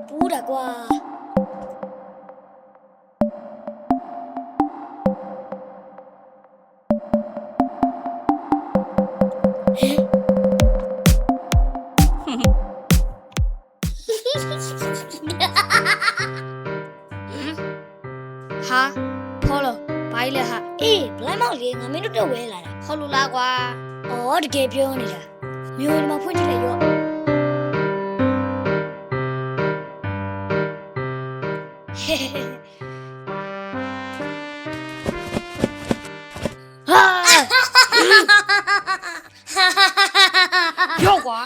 ပူးတာကွာဟာခေါ်လို့ဘာကြီးလဲဟာ အေးဘလိုင်းမောင်လေးငါမင်းတို့တော့ဝဲလာတာ ခေါ်လို့လားကွာ အော်တကယ်ပြောနေတာမျိုးဒီမှာဖွင့်ကြည့်လိုက်ရောဟာပြောကွာ